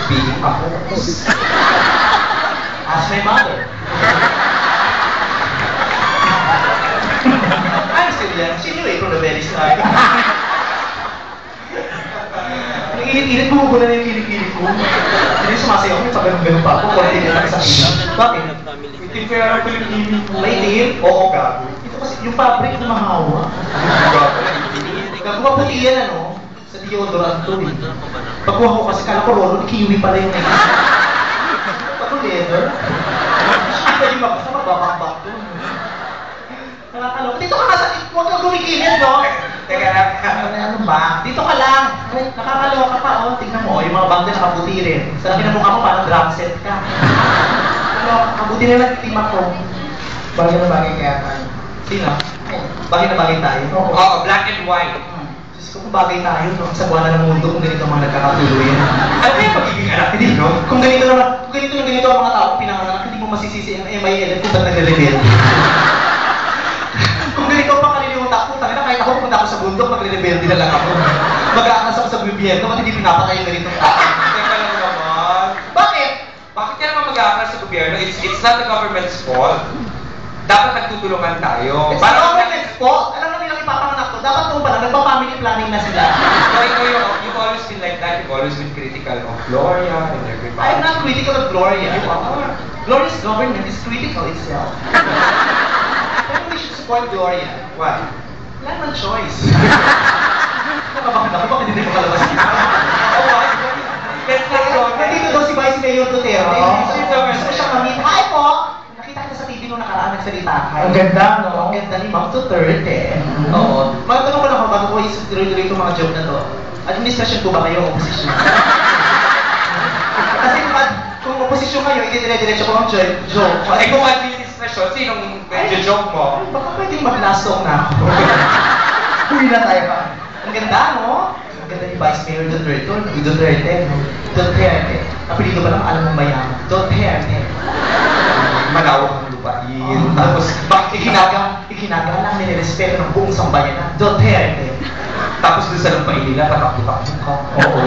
speaking ako. Ask my mother. I'm still young. She knew it from the very start. Ang init-init, bumubulan na yung kilig-kilig ko. Hindi sumasayaw ko, sa ganun-ganun pa ako. Konti na sa akin. Bakit? Itim kaya ang kilig-kilig ko. May itim? Oo, gago. Ito kasi yung fabric na mahawa. Gago ka puti yan, ano? Sa deodorant to, eh. Pagkuha ko kasi, kala ko rolo, kiwi pala yung naging. Pag leather? Pwede magbasa, magbabak-bak to. Nakakalok. Dito ka nga sa... Huwag kang gumikilid, no? Teka lang. Ano ba? Dito ka lang. Nakakaloka pa, oh. Tingnan mo, yung mga bangga nakaputi rin. Sa kinamukha mo, parang drum set ka. Ano, kabuti na nagtitima ko. Bagay na bagay kaya tayo. Sino? Bagay na bagay tayo? Oo, black and white. Diyos ko, kung bagay tayo, no? Sa buwan na ng mundo, kung ganito mga nagkakatuloy. Ano kaya magiging anak? Hindi, no? Kung ganito ang mga tao pinanganak, hindi mo masisisi ang MIL kung ba't nagre-rebel. Kung ganito pa kalilimutan ko, tangina, kahit ako pumunta ako sa bundok, magre-rebelde na lang ako. Mag-aakas ako sa gobyerno, at hindi pinapatay yung ganitong tao. Teka lang naman. Bakit? Bakit ka naman mag-aaral sa gobyerno? It's not the government's fault. Dapat nagtutulungan tayo. It's the government's fault. Alam na nilang ipapanganak to. Dapat kung pala, nagpa-family planning na sila. So, ikaw you've always been like that. You've always been critical of Gloria and everybody. I'm not critical of Gloria. You are. Gloria's government is critical itself. Pero we should support Gloria. Why? Wala naman choice. Nakabakan ako, bakit hindi ko kalabas dito? Nandito daw si Vice Mayor Duterte. Gusto siya kami. Hi po! Nakita kita sa TV nung nakaraan nagsalita ka. Ang ganda, no? Ang ganda ni Ma'am Duterte. Oo. Magtanong ko lang ako bago ko ituloy-tuloy itong mga joke na to. Administrasyon po ba kayo o oposisyon? Kasi kung oposisyon kayo, i-dire-diretso ko ang joke. Eh kung administrasyon, sinong joke mo? Baka pwedeng mag-last song na ako. Uwi na tayo pa. Ang ganda, no? Ang ganda ni Vice Mayor Duterte. Duterte. Apelido ba lang alam mong mayaman? Duterte. Malawak ang lupain. Tapos, bakit ikinagalang nilirespeto ng buong sambayanan? Duterte. Tapos doon sa lupain nila, tatakbo-takbo ka. Oo.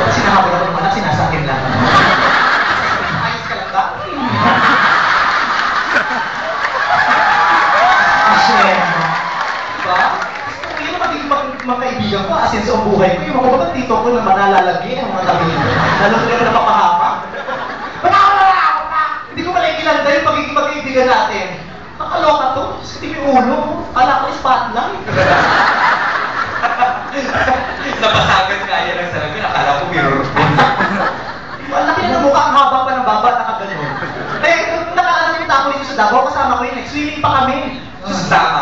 Kasi nahabol ako ng anak, sinasakin lang. Ayos ka lang ba? Diba? Yung mga kaibigan ko, asin sa buhay ko, yung mga babat dito ko na manalalagi, ang mga tabi nito. Lalo ko na napapahama. Hindi ko malaikilan dahil pagiging magkaibigan natin. Nakaloka to. Kasi may ulo. Kala ko spotlight. Nabasagan kaya ng salamin, akala ko mirror po. Ang laki na ng mukha, ang haba pa ng baba, nakaganon. Eh, nung nakaalam yung tako dito sa Davao, kasama ko yun, swimming pa kami. Susama.